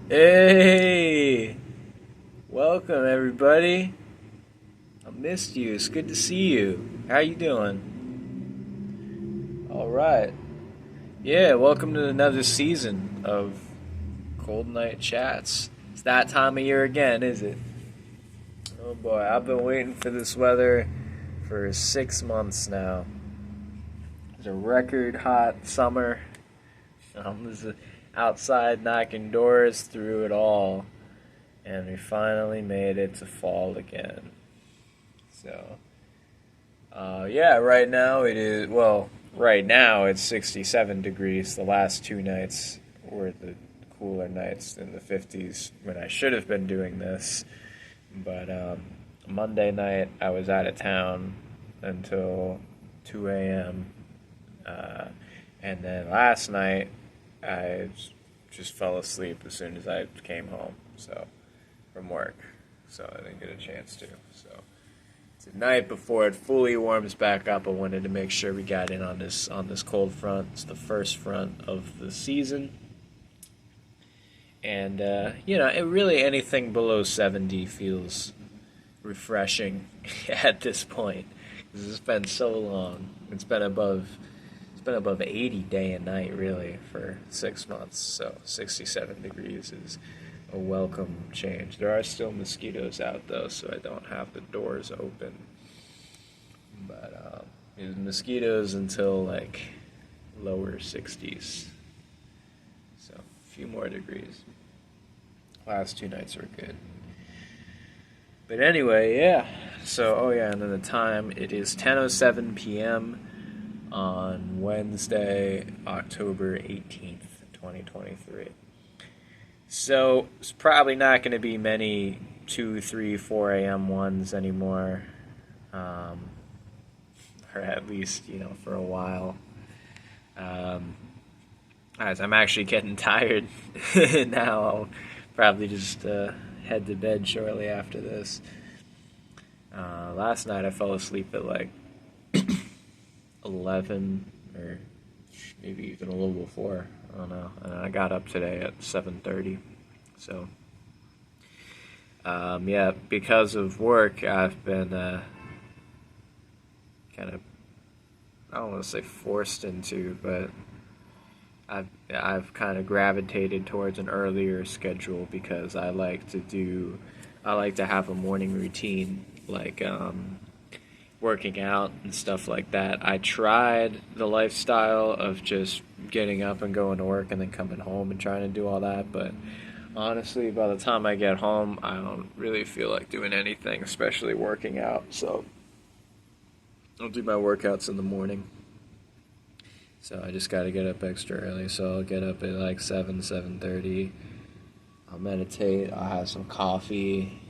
Hey, welcome everybody. I missed you. It's good to see you. How you doing? All right. Yeah, welcome to another season of Cold Night Chats. It's that time of year again, is it? Oh boy, I've been waiting for this weather for 6 months now. It's a record hot summer. This is outside knocking doors through it all, and we finally made it to fall again. So, yeah, right now it is, well, right now it's 67 degrees. The last 2 nights were the cooler nights in the 50s when I should have been doing this. But Monday night I was out of town until 2 a.m. And then last night I just fell asleep as soon as I came home, so from work. So I didn't get a chance to. So tonight, before it fully warms back up, I wanted to make sure we got in on this cold front. It's the first front of the season, and it really anything below 70 feels refreshing at this point because it's been so long. It's been above 80 day and night really for 6 months. So 67 degrees is a welcome change. There are still mosquitoes out though, so I don't have the doors open. But it was mosquitoes until like lower 60s, so a few more degrees. Last 2 nights were good. But anyway, yeah. So, oh yeah, and then the time, it is 10:07 p.m. on Wednesday, October 18th, 2023. So, it's probably not going to be many 2, 3, 4 a.m. ones anymore. Or at least, for a while. As I'm actually getting tired now, I'll probably just head to bed shortly after this. Last night I fell asleep at like 11 or maybe even a little before. I don't know. And I got up today at 7:30. So, yeah, because of work, I've been kind of, I don't want to say forced into, but I've kind of gravitated towards an earlier schedule because I like to have a morning routine, like working out and stuff like that. I tried the lifestyle of just getting up and going to work and then coming home and trying to do all that, but honestly, by the time I get home, I don't really feel like doing anything, especially working out. So I'll do my workouts in the morning. So I just got to get up extra early. So I'll get up at like 7:30. I'll meditate. I'll have some coffee,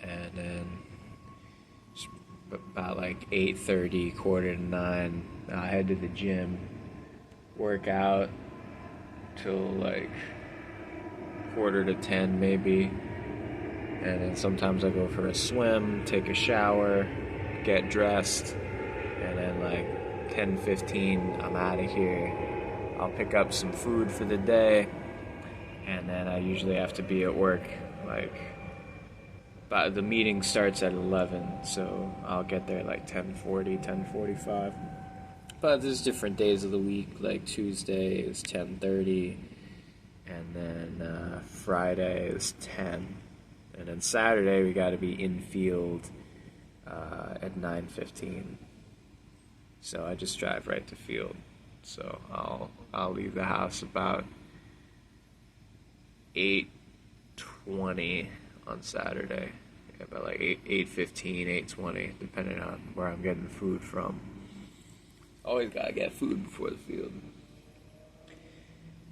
and then about like 8:30, quarter to 9, I head to the gym, work out till like quarter to 10 maybe, and then sometimes I go for a swim, take a shower, get dressed, and then like 10:15 I'm out of here. I'll pick up some food for the day, and then I usually have to be at work like, but the meeting starts at 11, so I'll get there like 10:40, 10:45. But there's different days of the week, like Tuesday is 10:30, and then Friday is 10, and then Saturday we got to be in field at 9:15. So I just drive right to field. So I'll leave the house about 8:20 on Saturday. Yeah, about like 8:15, 8:20, depending on where I'm getting food from. Always gotta get food before the field.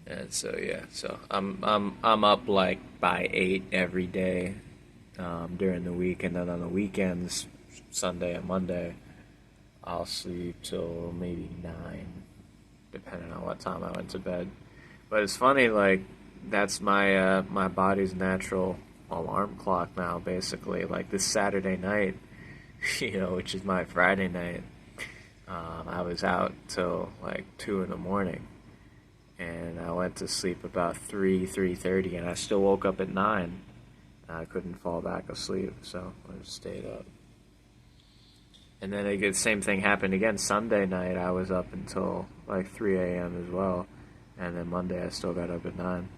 And so yeah, so I'm up like by 8 every day during the week, and then on the weekends, Sunday and Monday, I'll sleep till maybe 9, depending on what time I went to bed. But it's funny, like that's my body's natural alarm clock now. Basically, like this Saturday night, which is my Friday night, I was out till like 2 in the morning, and I went to sleep about 3:30, and I still woke up at 9. I couldn't fall back asleep, so I just stayed up. And then the same thing happened again Sunday night. I was up until like 3 a.m. as well, and then Monday I still got up at 9.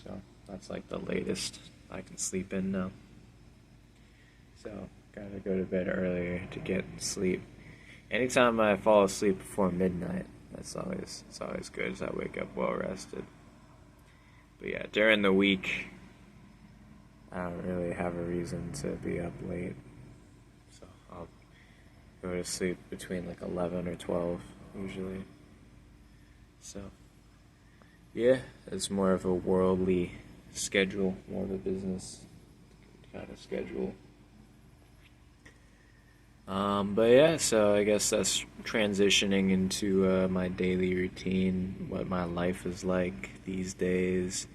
So that's like the latest I can sleep in now. So gotta go to bed earlier to get sleep. Anytime I fall asleep before midnight, it's always good, as I wake up well rested. But yeah, during the week, I don't really have a reason to be up late, so I'll go to sleep between like 11 or 12 usually. So yeah, it's more of a worldly schedule, more of a business kind of schedule. But yeah, so I guess that's transitioning into my daily routine, what my life is like these days.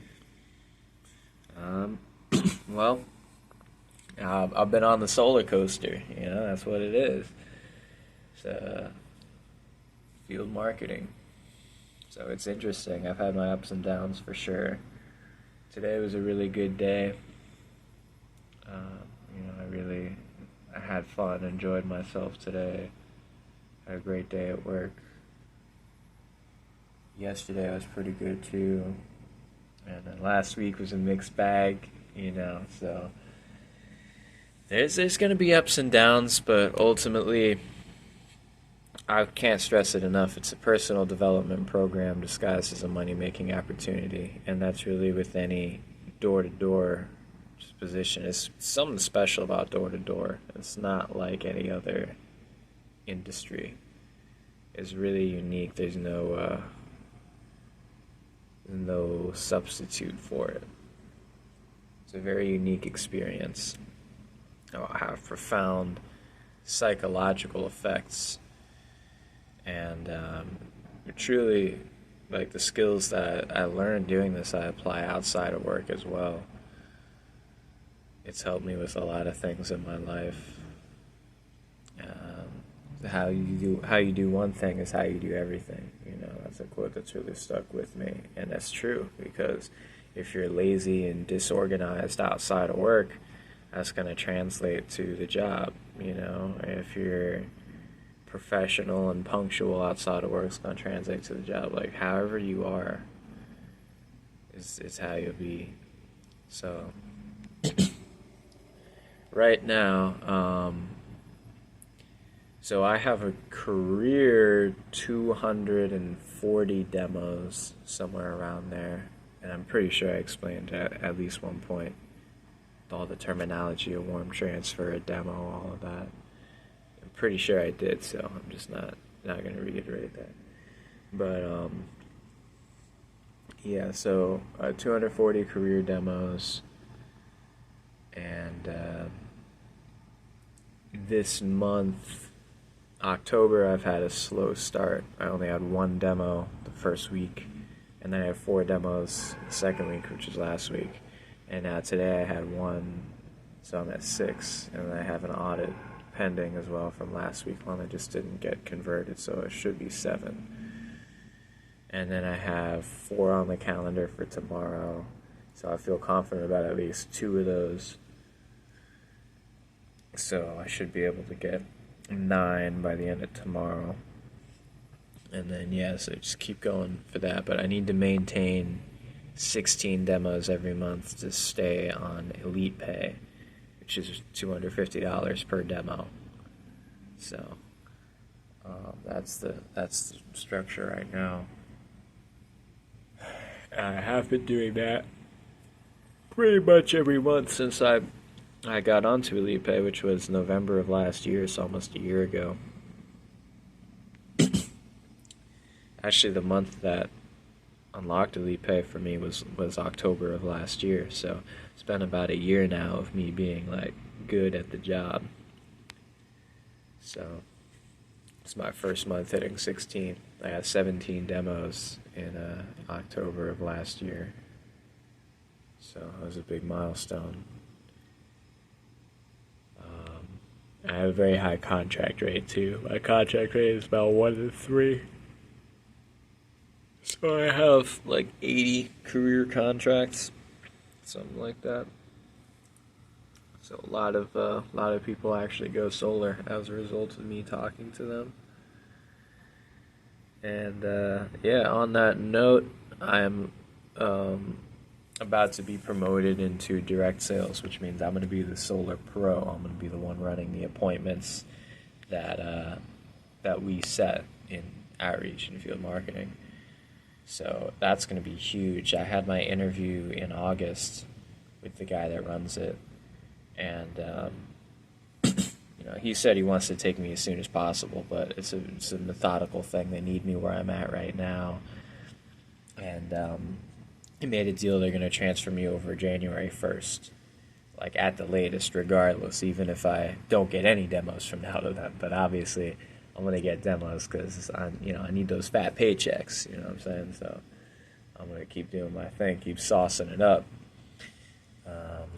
Well, I've been on the solar coaster, that's what it is. It's field marketing. So it's interesting. I've had my ups and downs for sure. Today was a really good day. I had fun, enjoyed myself today. Had a great day at work. Yesterday was pretty good too. And then last week was a mixed bag, so there's going to be ups and downs, but ultimately, I can't stress it enough, it's a personal development program disguised as a money-making opportunity, and that's really with any door-to-door position. It's something special about door-to-door. It's not like any other industry. It's really unique. There's no substitute for it. It's a very unique experience. It'll have profound psychological effects, and truly, like, the skills that I learned doing this, I apply outside of work as well. It's helped me with a lot of things in my life. How you do one thing is how you do everything. That's a quote that's really stuck with me, and that's true, because if you're lazy and disorganized outside of work, that's going to translate to the job. If you're professional and punctual outside of work, it's going to translate to the job. Like, however you are is how you'll be. So right now, so I have a career 240 demos, somewhere around there, and I'm pretty sure I explained at least one point all the terminology, a warm transfer, a demo, all of that. I'm pretty sure I did, so I'm just not going to reiterate that. But yeah, so 240 career demos, and this month, October, I've had a slow start. I only had one demo the first week, and then I had 4 demos the second week, which was last week. And now today I had 1, so I'm at 6, and I have an audit pending as well from last week. One that just didn't get converted, so it should be 7. And then I have 4 on the calendar for tomorrow, so I feel confident about at least 2 of those. So I should be able to get 9 by the end of tomorrow. And then, so just keep going for that. But I need to maintain 16 demos every month to stay on Elite Pay, which is $250 per demo. So that's the structure right now. I have been doing that pretty much every month since I got onto Elite Pay, which was November of last year, so almost a year ago. Actually, the month that unlocked Elite Pay for me was October of last year, so it's been about a year now of me being like good at the job. So it's my first month hitting 16. I had 17 demos in October of last year, so it was a big milestone. I have a very high contract rate too. My contract rate is about 1 to 3. So I have like 80 career contracts, something like that. So a lot of people actually go solar as a result of me talking to them. And yeah, on that note, I'm about to be promoted into direct sales, which means I'm going to be the solar pro. I'm going to be the one running the appointments that we set in outreach and field marketing. So that's going to be huge. I had my interview in August with the guy that runs it, and he said he wants to take me as soon as possible, but it's a methodical thing. They need me where I'm at right now, and he made a deal they're going to transfer me over January 1st, like at the latest, regardless, even if I don't get any demos from now to then. But obviously, I'm going to get demos because I need those fat paychecks. You know what I'm saying? So I'm going to keep doing my thing, keep saucing it up.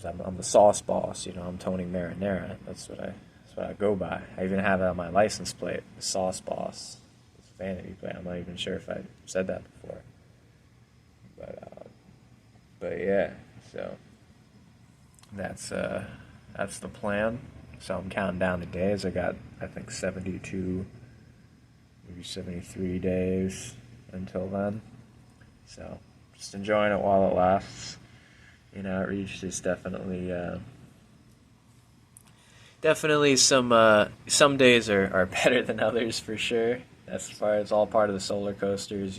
I'm the sauce boss. I'm Tony Marinara. That's what I go by. I even have it on my license plate, the sauce boss. It's a vanity plate. I'm not even sure if I said that before. But yeah, so that's the plan. So I'm counting down the days. I got, I think, 72, maybe 73 days until then. So just enjoying it while it lasts. Outreach is definitely some days are better than others for sure. As far as all part of the solar coasters,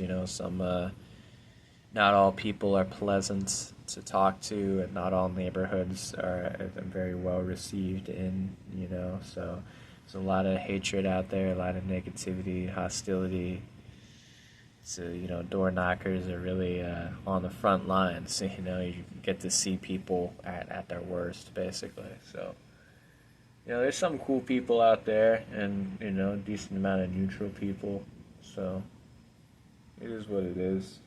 not all people are pleasant to talk to, and not all neighborhoods are very well received in. So there's a lot of hatred out there, a lot of negativity, hostility. So, door knockers are really on the front lines. So, you get to see people at their worst, basically. So, there's some cool people out there, and, a decent amount of neutral people. So, it is what it is.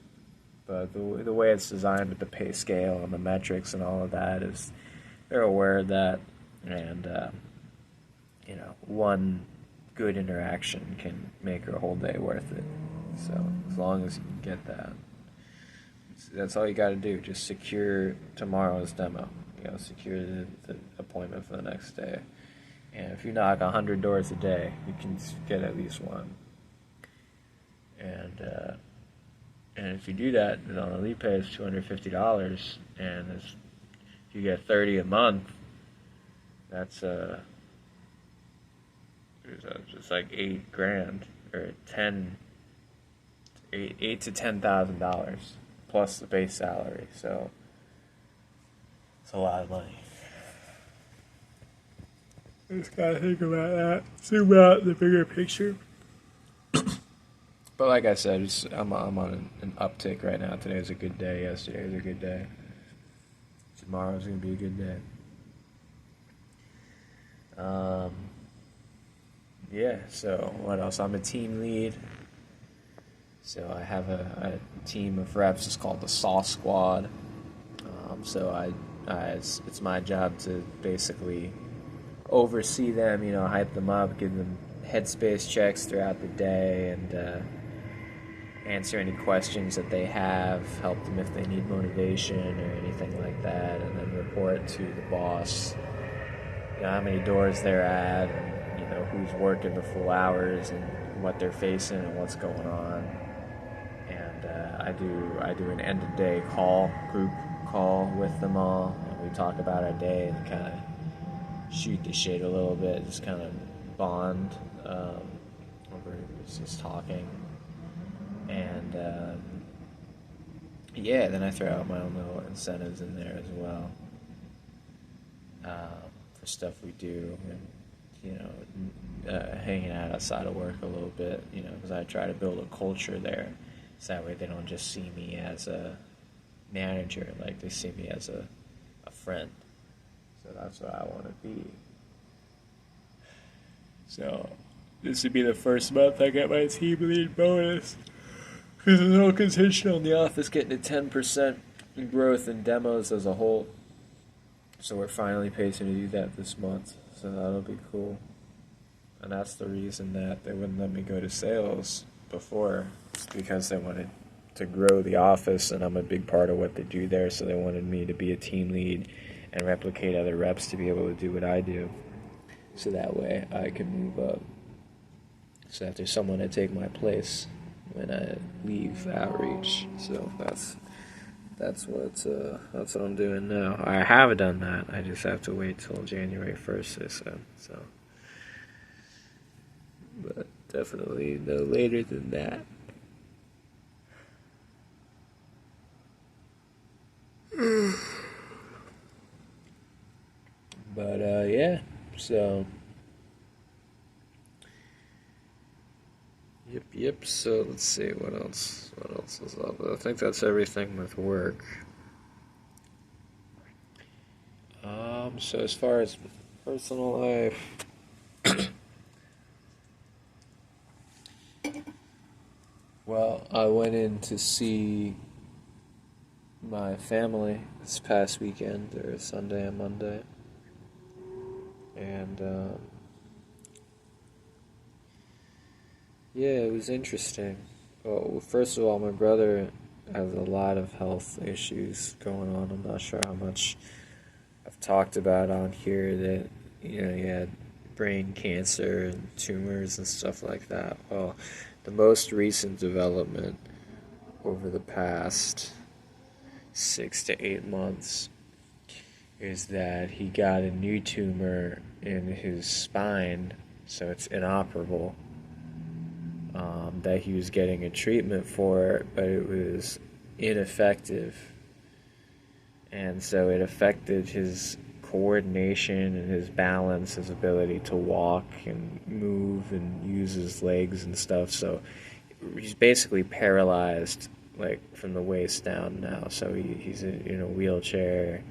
But the way it's designed with the pay scale and the metrics and all of that is, they're aware of that. And, one good interaction can make your whole day worth it. So as long as you can get that, that's all you got to do. Just secure tomorrow's demo. Secure the appointment for the next day. And if you knock 100 doors a day, you can get at least one. And if you do that, then on Elite Pay is $250, and if you get 30 a month, that's it's like $8,000 or $8 to $10,000 plus the base salary. So it's a lot of money. I just gotta think about that. Zoom out the bigger picture. But like I said, I'm on an uptick right now. Today's a good day. Yesterday was a good day. Tomorrow's gonna be a good day. Yeah. So what else? I'm a team lead. So I have a team of reps. It's called the Sauce Squad. So it's my job to basically oversee them, hype them up, give them headspace checks throughout the day, and answer any questions that they have, help them if they need motivation or anything like that, and then report to the boss, how many doors they're at, and who's working the full hours and what they're facing and what's going on. And I do an end of day group call with them all, and we talk about our day and kind of shoot the shit a little bit, just kind of bond over just talking. And yeah, then I throw out my own little incentives in there as well for stuff we do, and hanging out outside of work a little bit, because I try to build a culture there, so that way they don't just see me as a manager, like they see me as a friend. So that's what I want to be. So this would be the first month I get my team lead bonus, because there's no contention on the office getting a 10% growth in demos as a whole. So we're finally pacing to do that this month. So that'll be cool. And that's the reason that they wouldn't let me go to sales before. It's because they wanted to grow the office, and I'm a big part of what they do there. So they wanted me to be a team lead and replicate other reps to be able to do what I do. So that way I can move up. So that there's someone to take my place when I leave outreach. So that's what I'm doing now. I have done that. I just have to wait till January 1st, they said. So, but definitely no later than that. But yeah. So. Yep. So let's see what else is up. I think that's everything with work. So as far as personal life, well, I went in to see my family this past weekend, or Sunday and Monday, and yeah, it was interesting. Well, first of all, my brother has a lot of health issues going on. I'm not sure how much I've talked about on here that, he had brain cancer and tumors and stuff like that. Well, the most recent development over the past 6 to 8 months is that he got a new tumor in his spine, so it's inoperable. That he was getting a treatment for it, but it was ineffective. And so it affected his coordination and his balance, his ability to walk and move and use his legs and stuff. So he's basically paralyzed, like, from the waist down now. So he's in a wheelchair,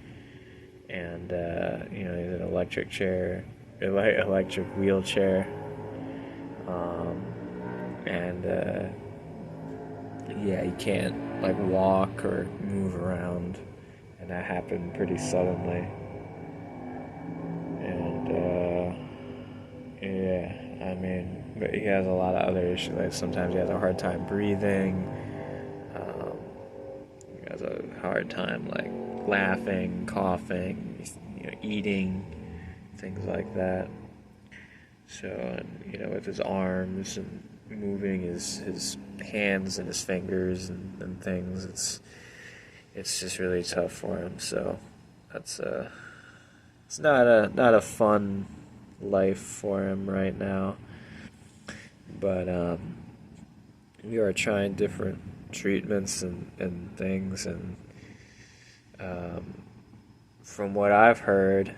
and he's an electric wheelchair. And he can't, like, walk or move around, and that happened pretty suddenly. And but he has a lot of other issues. Like, sometimes he has a hard time breathing. He has a hard time, like, laughing, coughing, eating, things like that. So, and, with his arms and moving his hands and his fingers and things, it's just really tough for him. So that's it's not a fun life for him right now. But we are trying different treatments and things, and from what I've heard,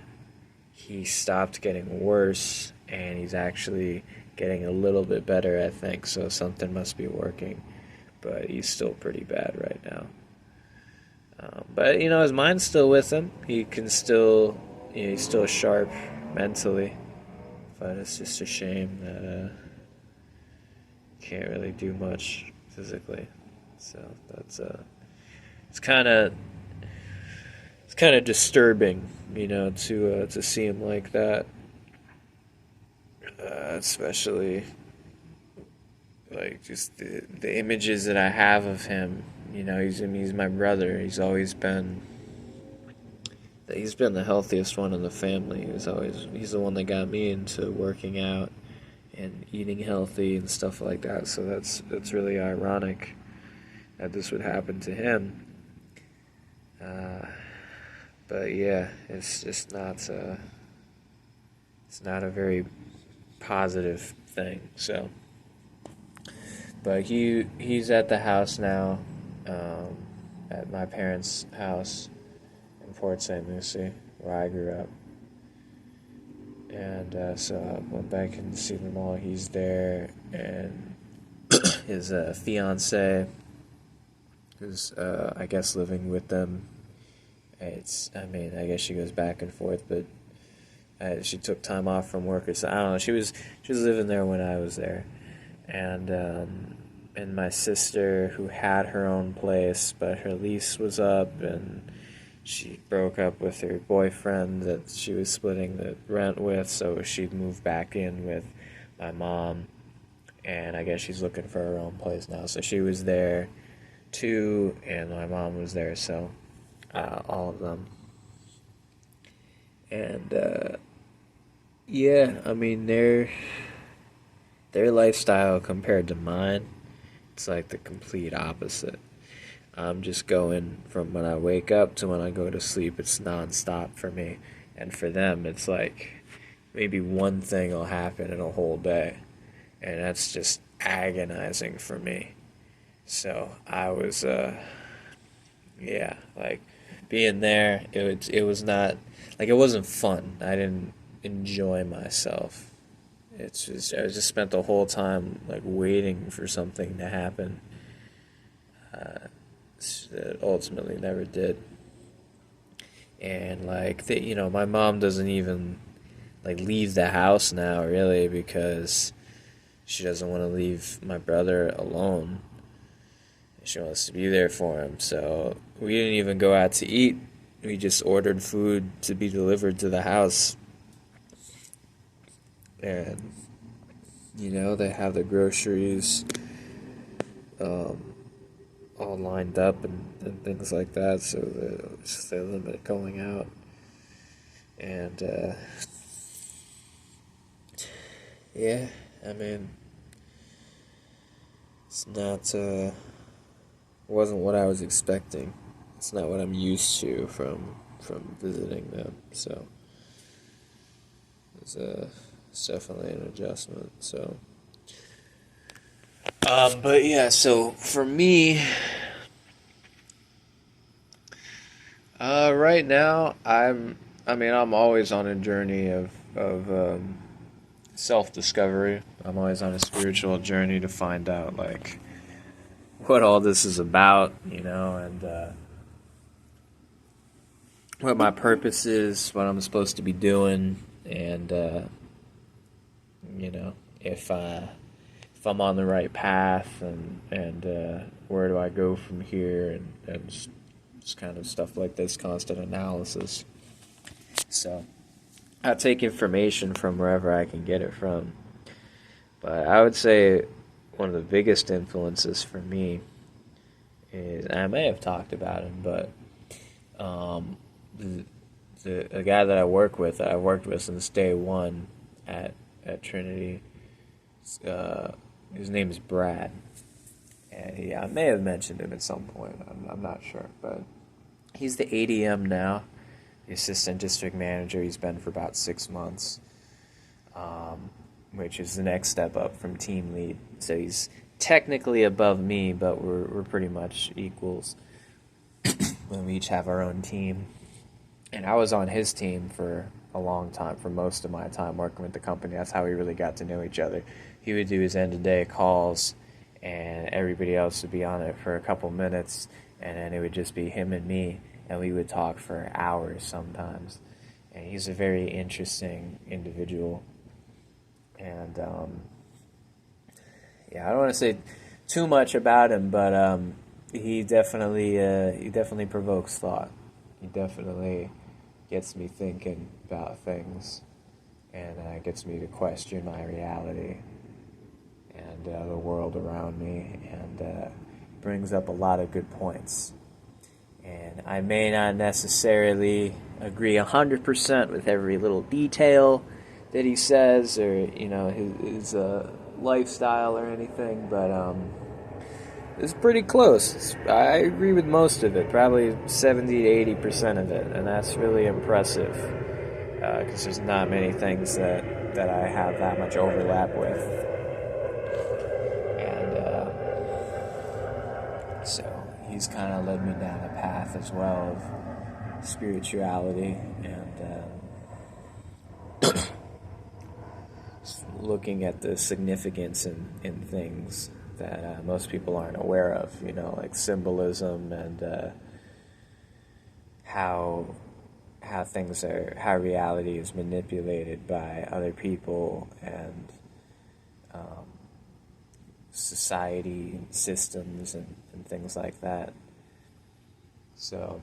he stopped getting worse, and he's actually getting a little bit better, I think, so something must be working, but he's still pretty bad right now. But, his mind's still with him. He can still, he's still sharp mentally, but it's just a shame that he can't really do much physically. So that's it's kind of disturbing, to see him like that. Especially, like, just the images that I have of him. He's my brother. He's been the healthiest one in the family. He's the one that got me into working out and eating healthy and stuff like that. So that's really ironic that this would happen to him. But yeah, it's just not it's not a very positive thing. So, but he's at the house now, at my parents' house in Port St. Lucie, where I grew up. And so I went back and see them all. He's there, and his fiance, who's I guess living with them. I guess she goes back and forth, but she took time off from work, or so I don't know. She was living there when I was there, and my sister, who had her own place, but her lease was up, and she broke up with her boyfriend that she was splitting the rent with, so she moved back in with my mom, and I guess she's looking for her own place now. So she was there, two, and my mom was there, so all of them. And yeah, I mean their lifestyle compared to mine, it's like the complete opposite. I'm just going from when I wake up to when I go to sleep. It's nonstop for me, and for them, it's like maybe one thing will happen in a whole day, and that's just agonizing for me. So I was, yeah, like being there. It was not like it wasn't fun. I didn't enjoy myself. It's just I just spent the whole time like waiting for something to happen that ultimately never did. And like my mom doesn't even like leave the house now really because she doesn't want to leave my brother alone. She wants to be there for him. So we didn't even go out to eat. We just ordered food to be delivered to the house. And, they have the groceries all lined up and things like that. So they limit going out. And, yeah, I mean, it's not, wasn't what I was expecting. It's not what I'm used to from visiting them. So it's definitely an adjustment. So, but yeah. So for me, right now I'm always on a journey of self discovery. I'm always on a spiritual journey to find out like what all this is about, and what my purpose is, what I'm supposed to be doing, and if I'm on the right path, and where do I go from here, and just kind of stuff like this, constant analysis. So I take information from wherever I can get it from, but I would say one of the biggest influences for me is, and I may have talked about him, but the guy that I've worked with since day one at Trinity. His name is Brad, and I may have mentioned him at some point. I'm not sure, but he's the ADM now, the assistant district manager. He's been for about 6 months, which is the next step up from team lead. So he's technically above me, but we're pretty much equals when we each have our own team. And I was on his team for a long time, for most of my time working with the company. That's how we really got to know each other. He would do his end-of-day calls, and everybody else would be on it for a couple minutes, and then it would just be him and me, and we would talk for hours sometimes. And he's a very interesting individual. And, I don't want to say too much about him, but he definitely provokes thought. He definitely gets me thinking about things, and gets me to question my reality and the world around me, and brings up a lot of good points. And I may not necessarily agree 100% with every little detail that he says, or his lifestyle or anything, but it's pretty close. I agree with most of it, probably 70 to 80% of it, and that's really impressive, because there's not many things that I have that much overlap with. And so he's kind of led me down a path as well of spirituality, and looking at the significance in things that most people aren't aware of, like symbolism, and how how reality is manipulated by other people, and society and systems, and things like that. So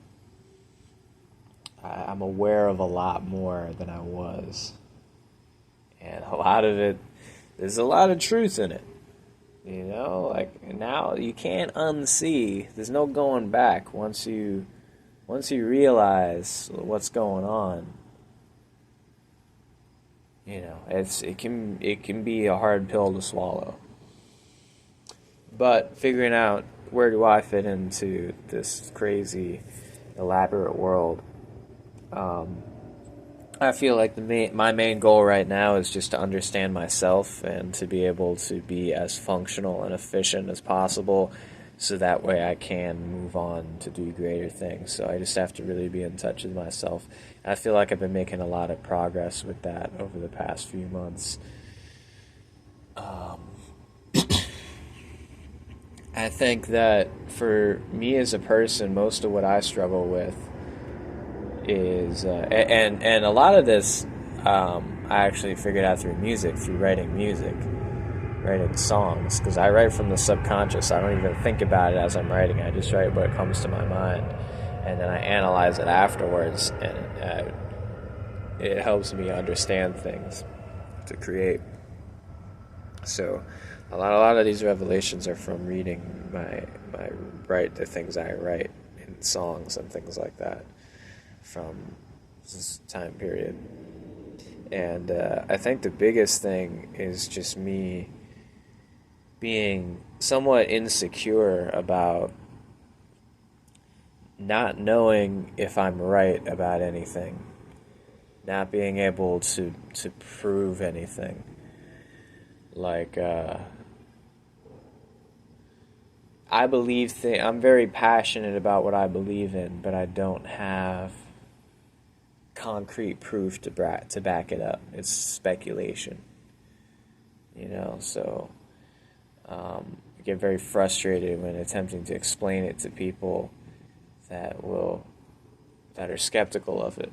I'm aware of a lot more than I was, and a lot of it, there's a lot of truth in it. You know, like now you can't unsee. There's no going back once you realize what's going on. You know, it can be a hard pill to swallow. But figuring out where do I fit into this crazy, elaborate world, um, I feel like my main goal right now is just to understand myself and to be able to be as functional and efficient as possible so that way I can move on to do greater things. So I just have to really be in touch with myself. I feel like I've been making a lot of progress with that over the past few months. Um, I think that for me as a person, most of what I struggle with is, and a lot of this, I actually figured out through music, through writing music, writing songs, because I write from the subconscious. I don't even think about it as I'm writing. I just write what comes to my mind, and then I analyze it afterwards, and it helps me understand things to create. So, a lot of these revelations are from reading my write the things I write in songs and things like that from this time period. And I think the biggest thing is just me being somewhat insecure about not knowing if I'm right about anything, not being able to prove anything. Like, I'm very passionate about what I believe in, but I don't have concrete proof to back it up. It's speculation, you know. So I get very frustrated when attempting to explain it to people that will that are skeptical of it,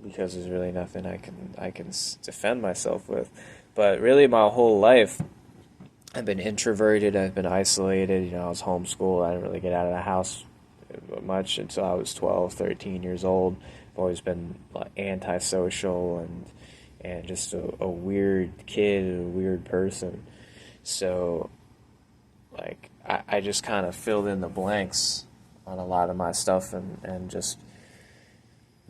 because there's really nothing I can defend myself with. But really, my whole life, I've been introverted. I've been isolated. You know, I was homeschooled. I didn't really get out of the house much until I was 12, 13 years old. I've always been like, antisocial and just a weird kid, a weird person. So, like, I just kind of filled in the blanks on a lot of my stuff and just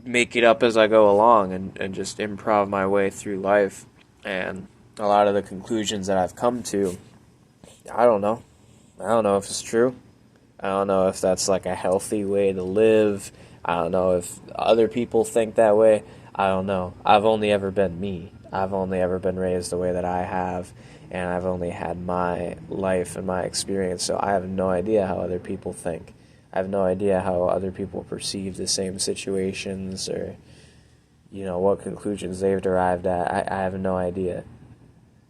make it up as I go along and just improv my way through life. And a lot of the conclusions that I've come to, I don't know. I don't know if it's true. I don't know if that's like a healthy way to live. I don't know if other people think that way. I don't know. I've only ever been me. I've only ever been raised the way that I have, and I've only had my life and my experience, so I have no idea how other people think. I have no idea how other people perceive the same situations or, you know, what conclusions they've arrived at. I have no idea.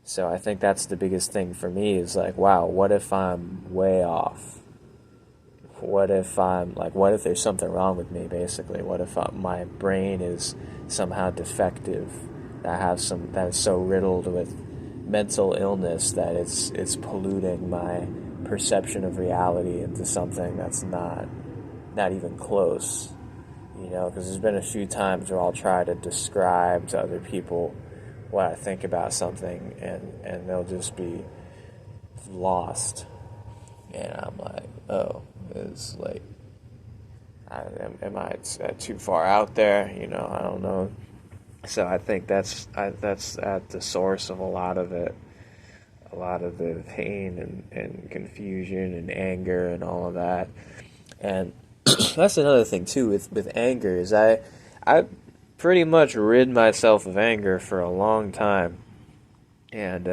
So I think that's the biggest thing for me is like, wow, what if I'm way off? What if there's something wrong with me, basically? What if my brain is somehow defective? That is so riddled with mental illness that it's polluting my perception of reality into something that's not even close. You know, because there's been a few times where I'll try to describe to other people what I think about something, and they'll just be lost. And I'm like, oh, it's like, am I too far out there? You know, I don't know. So I think that's at the source of a lot of it, a lot of the pain and confusion and anger and all of that. And that's another thing too with anger is I pretty much rid myself of anger for a long time, and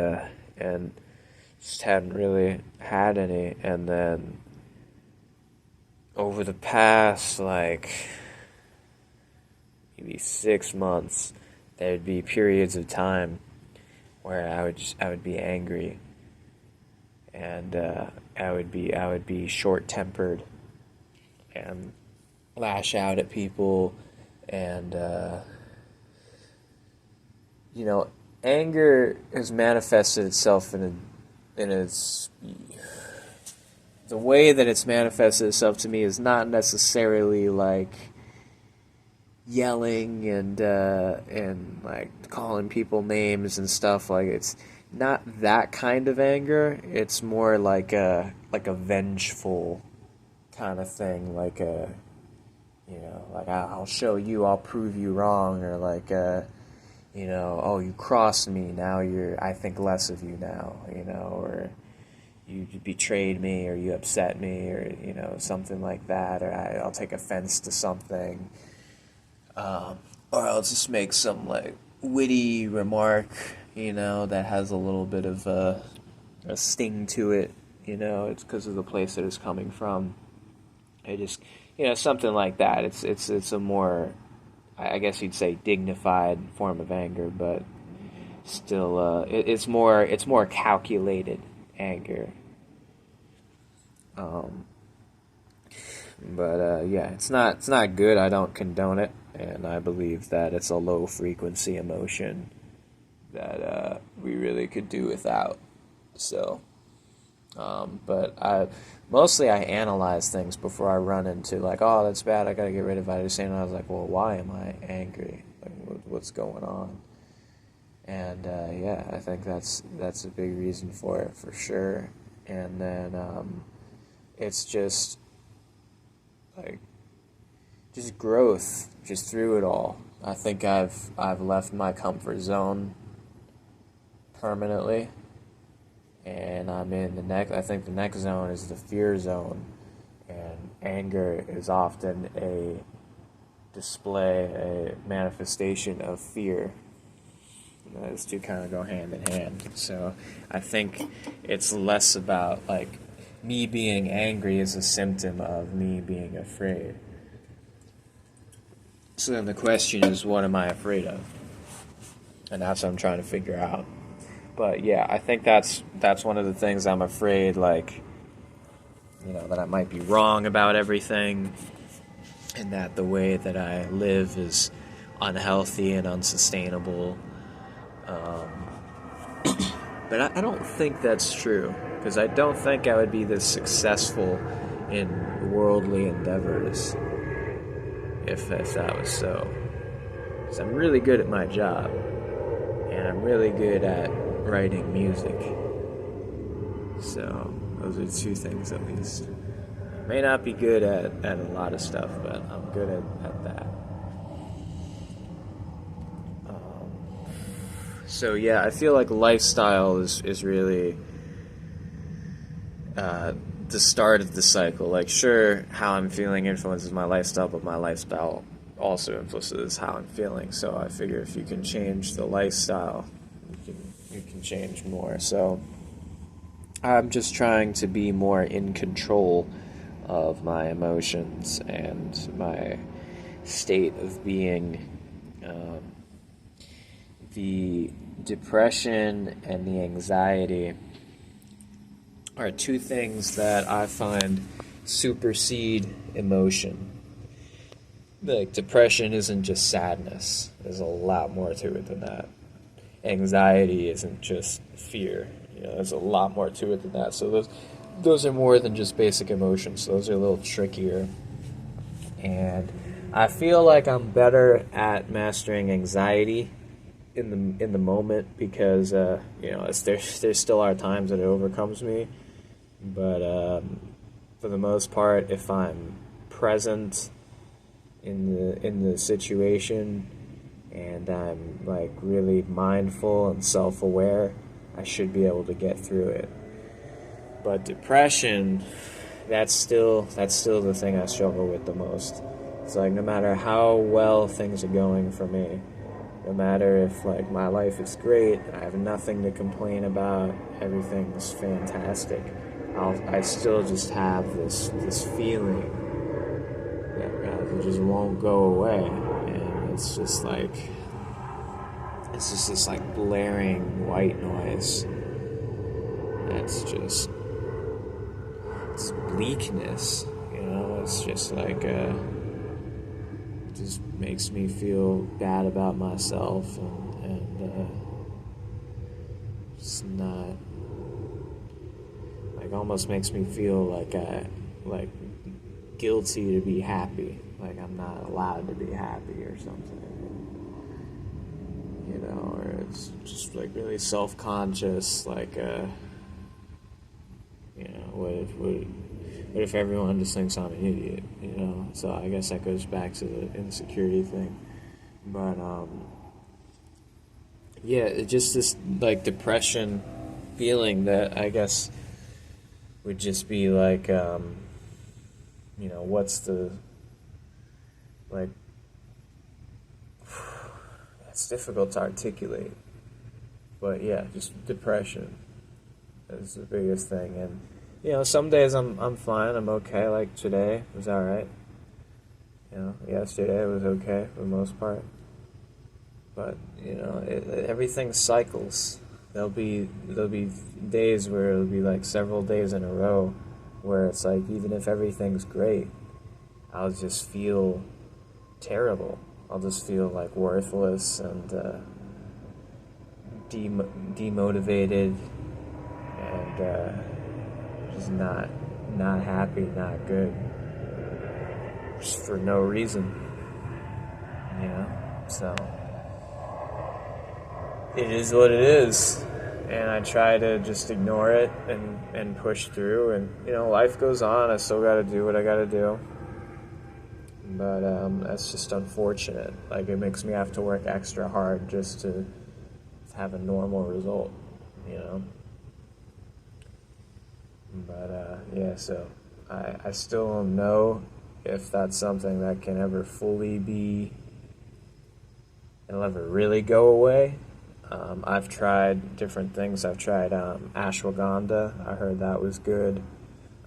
just hadn't really had any. And then over the past like maybe 6 months, there'd be periods of time where I would be angry, and I would be short-tempered and lash out at people, and you know, anger has manifested itself in its the way that it's manifested itself to me is not necessarily like yelling and like calling people names and stuff. Like not that kind of anger. It's more like a vengeful kind of thing, like a, like I'll show you, I'll prove you wrong, or like oh, you crossed me, now I think less of you now, or you betrayed me, or you upset me, or something like that, or I'll take offense to something, or I'll just make some like witty remark, that has a little bit of a sting to it, it's because of the place that it's coming from. I just, something like that. It's a more, I guess you'd say, dignified form of anger, but still, it's more calculated anger. But yeah, it's not good. I don't condone it, and I believe that it's a low frequency emotion that we really could do without. So, but I analyze things before I run into like, oh, that's bad, I gotta get rid of it. I just I was like, well, why am I angry? Like, what's going on? And yeah, I think that's a big reason for it for sure. And then it's just like just growth, just through it all. I think I've left my comfort zone permanently, and I'm in the next. I think the next zone is the fear zone, and anger is often a display, a manifestation of fear. Those two kind of go hand in hand. So I think it's less about like me being angry is a symptom of me being afraid. So then the question is, what am I afraid of? And that's what I'm trying to figure out. But yeah, I think that's one of the things I'm afraid, like, that I might be wrong about everything, and that the way that I live is unhealthy and unsustainable. But I don't think that's true, because I don't think I would be this successful in worldly endeavors if that was so. Because I'm really good at my job, and I'm really good at writing music. So those are two things, at least. I may not be good at a lot of stuff, but I'm good at that. So yeah, I feel like lifestyle is really the start of the cycle. Like, sure, how I'm feeling influences my lifestyle, but my lifestyle also influences how I'm feeling. So I figure if you can change the lifestyle, you can change more. So I'm just trying to be more in control of my emotions and my state of being. The depression and the anxiety are two things that I find supersede emotion. Like, depression isn't just sadness. There's a lot more to it than that. Anxiety isn't just fear. There's a lot more to it than that. So those are more than just basic emotions. Those are a little trickier. And I feel like I'm better at mastering anxiety in the moment, because there still are times that it overcomes me, but for the most part, if I'm present in the situation and I'm like really mindful and self-aware, I should be able to get through it. But depression, that's still the thing I struggle with the most. It's like, no matter how well things are going for me, no matter if like my life is great, I have nothing to complain about, everything's fantastic, I still just have this feeling that it just won't go away, and it's just this like blaring white noise. It's bleakness, it's just like just makes me feel bad about myself, and it's not, like, almost makes me feel like guilty to be happy, like I'm not allowed to be happy or something. or it's just like really self-conscious, like, what if everyone just thinks I'm an idiot, So I guess that goes back to the insecurity thing. But, yeah, it's just this, like, depression feeling that I guess would just be like, what's the, like, it's difficult to articulate. But yeah, just depression is the biggest thing. And, some days I'm fine, I'm okay. Like today was alright. Yesterday was okay for the most part. But, everything cycles. There'll be days where it'll be like several days in a row where it's like, even if everything's great, I'll just feel terrible. I'll just feel like worthless and demotivated and just not happy, not good, just for no reason, So it is what it is, and I try to just ignore it and push through, and life goes on. I still got to do what I got to do. But that's just unfortunate. Like, it makes me have to work extra hard just to have a normal result, But, yeah, so I still don't know if that's something that can ever fully be, it'll ever really go away. I've tried different things. I've tried ashwagandha. I heard that was good.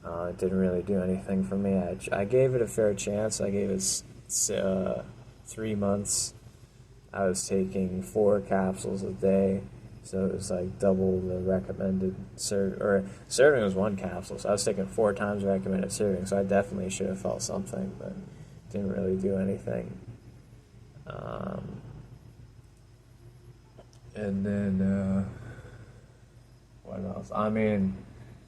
It didn't really do anything for me. I gave it a fair chance. I gave it 3 months. I was taking 4 capsules a day, so it was like double the recommended serving was 1 capsule, so I was taking 4 times the recommended serving, so I definitely should have felt something, but didn't really do anything. And then, what else? I mean,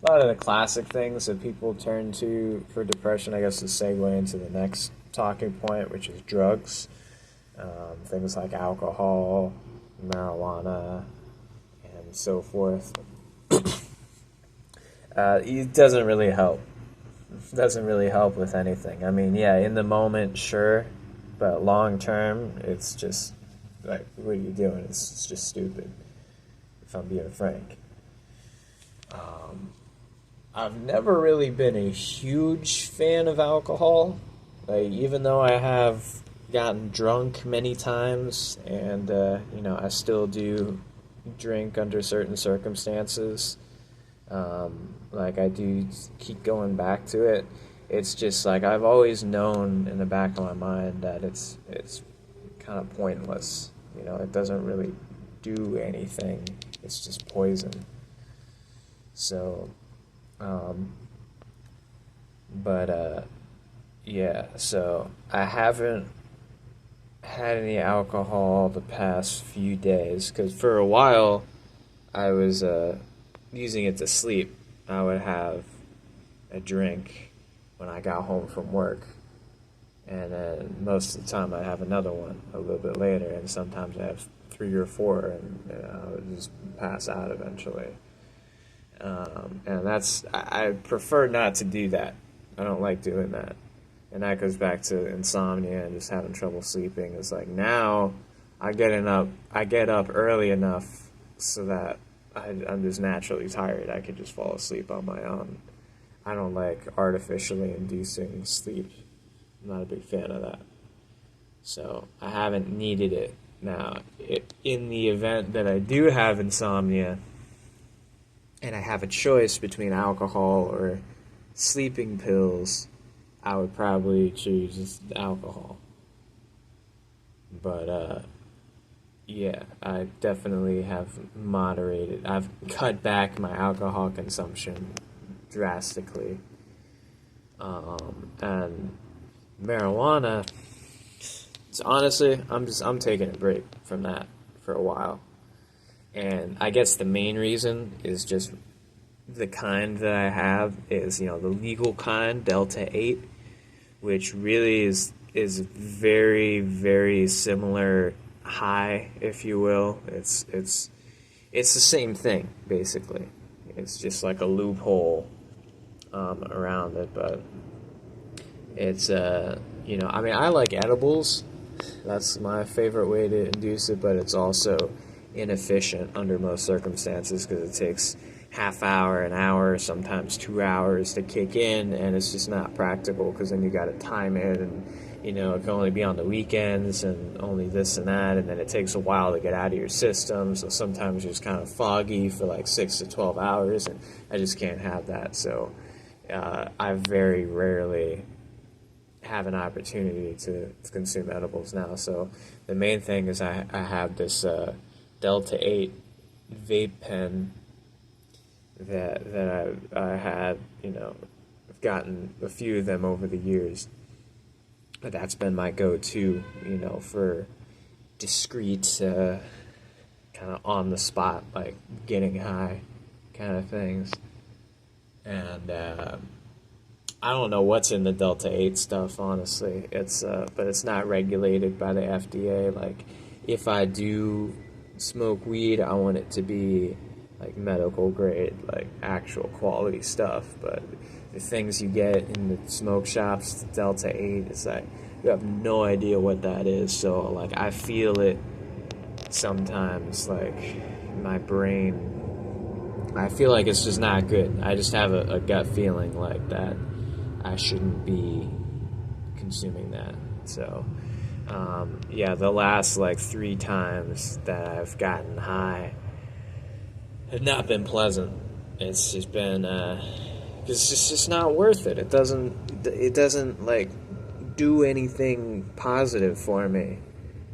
a lot of the classic things that people turn to for depression, I guess, to segue into the next talking point, which is drugs. Things like alcohol, marijuana, and so forth. It doesn't really help. It doesn't really help with anything. I mean, yeah, in the moment, sure, but long term, it's just like, what are you doing? It's just stupid, if I'm being frank. I've never really been a huge fan of alcohol. Like, even though I have gotten drunk many times, and I still do drink under certain circumstances. Like, I do keep going back to it. It's just like, I've always known in the back of my mind that it's kind of pointless. It doesn't really do anything. It's just poison. So, yeah, so I haven't had any alcohol the past few days, because for a while I was using it to sleep. I would have a drink when I got home from work, and then most of the time I'd have another one a little bit later, and sometimes I have 3 or 4, and I would just pass out eventually. And I prefer not to do that. I don't like doing that. And that goes back to insomnia and just having trouble sleeping. It's like, now I get up early enough so that I'm just naturally tired. I could just fall asleep on my own. I don't like artificially inducing sleep. I'm not a big fan of that. So I haven't needed it. Now, in the event that I do have insomnia, and I have a choice between alcohol or sleeping pills, I would probably choose alcohol. But, yeah, I definitely have moderated. I've cut back my alcohol consumption drastically. And marijuana, honestly, I'm taking a break from that for a while. And I guess the main reason is just the kind that I have is, the legal kind, Delta 8, which really is very, very similar high, if you will. It's the same thing basically. It's just like a loophole around it, but it's I mean, I like edibles. That's my favorite way to induce it, but it's also inefficient under most circumstances because it takes half hour, an hour, sometimes 2 hours to kick in, and it's just not practical because then you got to time it, and it can only be on the weekends and only this and that, and then it takes a while to get out of your system, so sometimes you're just kind of foggy for like 6 to 12 hours, and I just can't have that. So I very rarely have an opportunity to consume edibles now. So the main thing is I have this Delta 8 vape pen that I had, I've gotten a few of them over the years. But that's been my go-to, for discreet, kind of on the spot, like getting high kind of things. And I don't know what's in the Delta 8 stuff, honestly. But it's not regulated by the FDA. Like, if I do smoke weed, I want it to be like medical grade, like actual quality stuff. But the things you get in the smoke shops, the Delta 8, it's like you have no idea what that is. So like I feel it sometimes, like my brain, I feel like it's just not good. I just have a gut feeling like that I shouldn't be consuming that. So the last like 3 times that I've gotten high have not been pleasant. It's just been it's just not worth it. It doesn't like do anything positive for me.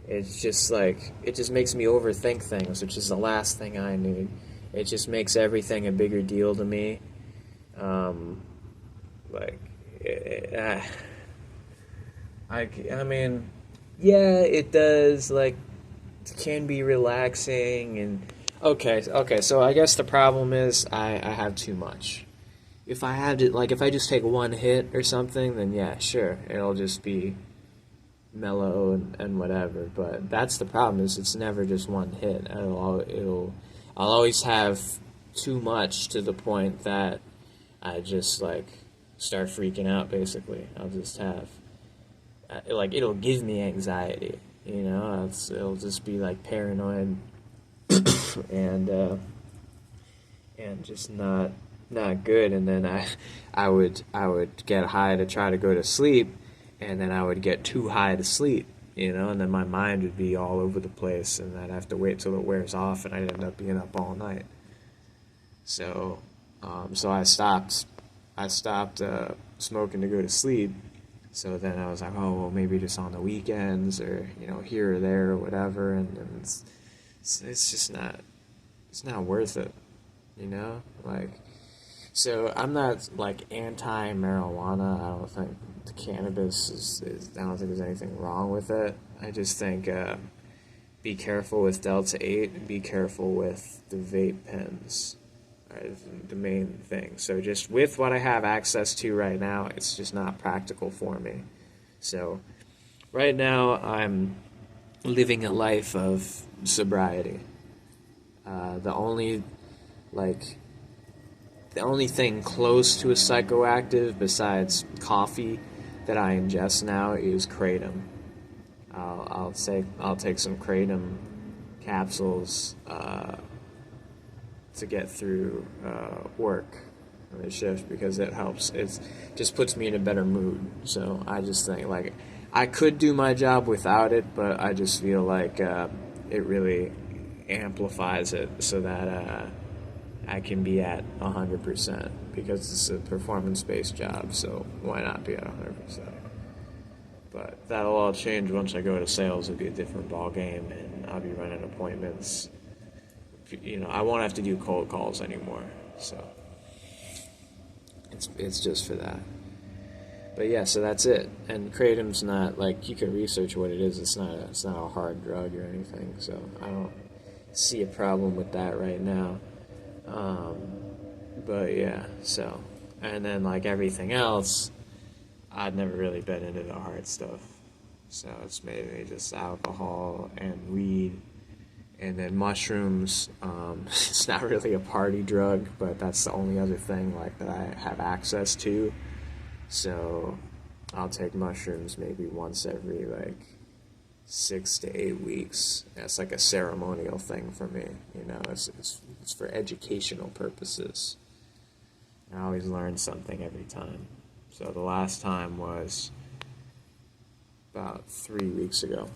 It's just like, it just makes me overthink things, which is the last thing I need. It just makes everything a bigger deal to me. I mean, yeah, it does, like, it can be relaxing, and okay, so I guess the problem is I have too much. If I just take one hit or something, then yeah, sure, it'll just be mellow and whatever, but that's the problem, is it's never just one hit. I'll always have too much to the point that I just, like, start freaking out, basically. I'll just have, it'll give me anxiety, it'll just be, like, paranoid, and just not good, and then I would get high to try to go to sleep, and then I would get too high to sleep, and then my mind would be all over the place, and I'd have to wait till it wears off, and I'd end up being up all night. So I stopped smoking to go to sleep. So then I was like, oh, well, maybe just on the weekends, or here or there or whatever, and it's just not worth it, like. So I'm not like anti-marijuana. I don't think the cannabis is I don't think there's anything wrong with it. I just think be careful with Delta 8 and be careful with the vape pens. The main thing. So just with what I have access to right now, it's just not practical for me. So right now I'm living a life of sobriety. The only thing close to a psychoactive besides coffee that I ingest now is kratom. I'll take some kratom capsules to get through work on the shift, because it helps. It just puts me in a better mood. So I just think, like, I could do my job without it, but I just feel like it really amplifies it so that I can be at 100%, because it's a performance-based job, so why not be at 100%? But that'll all change once I go to sales. It'll be a different ball game, and I'll be running appointments. I won't have to do cold calls anymore, so it's just for that. But yeah, so that's it. And kratom's not, like, you can research what it is. It's not a hard drug or anything, so I don't see a problem with that right now. But yeah, so, and then like everything else, I'd never really been into the hard stuff. So it's mainly just alcohol and weed. And then mushrooms, it's not really a party drug, but that's the only other thing like that I have access to. So I'll take mushrooms maybe once every like 6 to 8 weeks. That's like a ceremonial thing for me. It's for educational purposes. I always learn something every time. So the last time was about 3 weeks ago.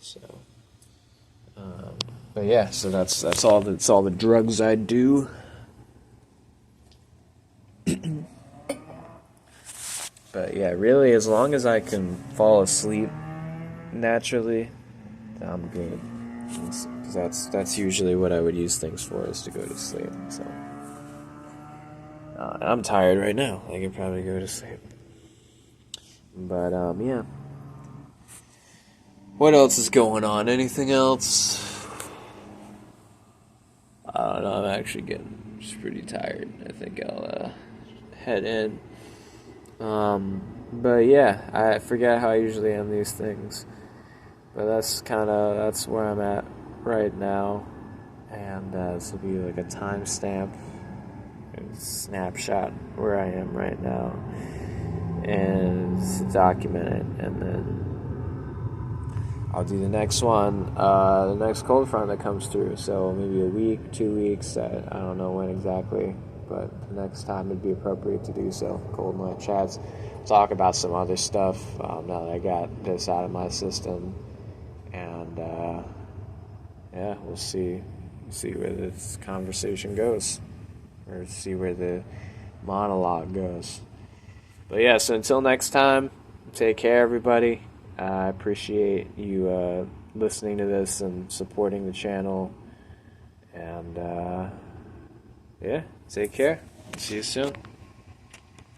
So. But yeah, so that's all the drugs I do. But yeah, really, as long as I can fall asleep naturally, I'm good. Because that's usually what I would use things for, is to go to sleep. So I'm tired right now. I could probably go to sleep. But yeah. What else is going on? Anything else? I don't know. I'm actually getting just pretty tired. I think I'll head in. But yeah, I forget how I usually end these things. But that's where I'm at right now. And this will be like a timestamp, a snapshot where I am right now. And document it. And then I'll do the next one, the next cold front that comes through. So maybe a week, 2 weeks, I don't know when exactly, but the next time it'd be appropriate to do so. Cold night chats, talk about some other stuff now that I got this out of my system, and yeah, we'll see where this conversation goes, or see where the monologue goes. But yeah, so until next time, take care, everybody. I appreciate you listening to this and supporting the channel. And yeah, take care. See you soon.